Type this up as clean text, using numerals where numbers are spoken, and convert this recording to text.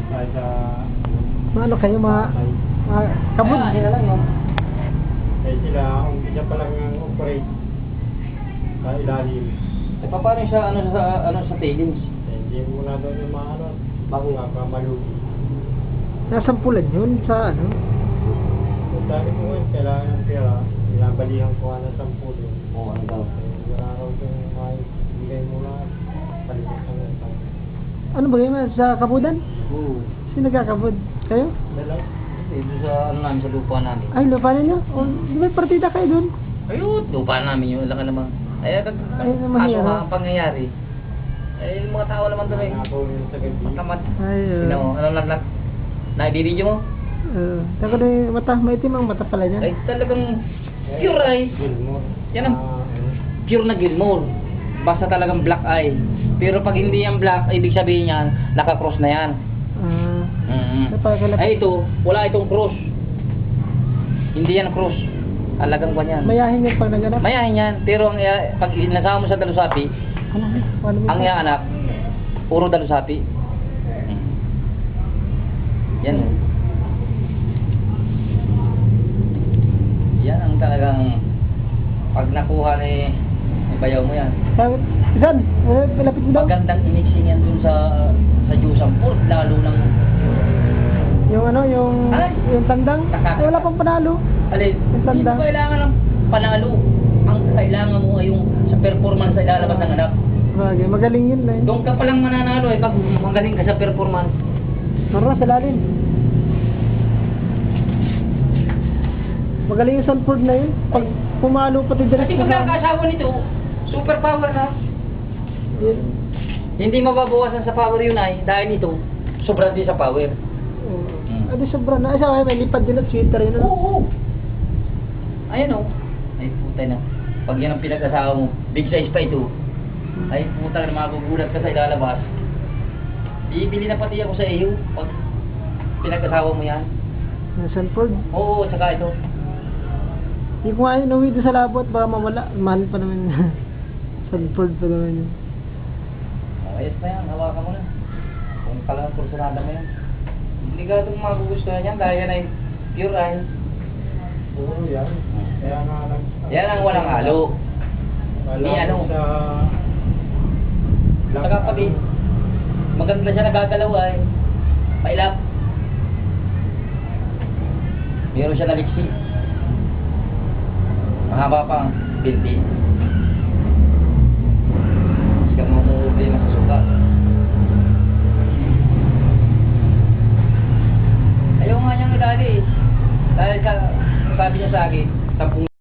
tayo sa... Ano kayo kabod? Kaya lang yun. Eh sila, umpisa pa lang ang operate sa ilalim. Eh, paano siya, sa tailings? Eh, hindi mo na doon yung mga ano, bago nga pa malugi. Nasampulan yun sa ano? Kung sabi ko ngayon, kailangan ng pera, binabalihan ko nga ng 10 doon. Oo, ano daw? Eh, wala raw yung bigay mo na, palitan ka ng tao. Ano ba yun? Sa kabudan? Oo. Sino nagkakabod? Kayo? Dalaw? Dito sa, namin, sa lupa namin. Ay, lupa ninyo? O, di ba partida kayo dun? Ayun, lupa namin yun, lang naman. Ay, naman yan, ang pangyayari. Eh, yung mga tao naman doon eh. Nakaw yun sa gabi. Matamad. Ay, Ano lang, naibibidyo mo? Tako na yung mata, maitim ang mata pala niya. Ay, talagang pure ay. Gilmore. Yan ang pure na Gilmore. Basta talagang black eye. Pero pag hindi yan black, ibig sabihin yan, naka-cross na yan. Ay, ito, wala itong cross. Hindi yan cross. Talagang kwan yan. Mayahin yan pag naganap? Mayahin yan. Pero ang pag nasama mo sa dalusapi, ang anak, puro dalusapi. Yan o. Yan ang talagang pag nakuha ni bayaw mo yan. Saan? Palapit mo daw? Magandang i-mixing yan dun sa juice port, lalo ng Yung ano, yung tandang? Wala pang panalo. alin, hindi mo kailangan ng panalo. Ang kailangan mo ay yung sa performance sa ilalabas ng anak. Bagay, magaling yun na Doon ka palang mananalo eh pag magaling ka sa performance. Marra sa lalim. Magaling yung Sanford na yun. Pag pumalo pati direct Kasi kung nakakasawa nito, super power na. Yun. Hindi mababawasan sa power yun ay dahil ito, sobrang din sa power. Adi sobra na. Isa may lipad din at sweater yun. Oo. Ayan o. Ay puta na. Pag yan ang pinag-asawa mo, big size pa ito. Ay puta na magugulat ka sa ilalabas. Bibili na pati ako sa iyo pag pinag-asawa mo yan. Yung Sanford. Oo, tsaka ito. Hindi ko nga yun uwi doon sa labot. Baka mawala. Mahal pa naman yun. Sanford pa naman yun. Ayos na yan, hawakan mo na. Kung talagang kursunada mo yan. Hindi ka itong magugustuhan yan dahil yan ay pure eye. Oo, yan. Kaya nga lang. Yan ang walang halo. Hindi ano. Saka pati, maganda siya nagagalaw ay. Mailap. Meron siya na liksi. Mahaba pa ang binti. Hindi ka mamuli na sa sukat. Ayaw nga niyang dali eh. Dahil sa, sabi niya sa akin, 10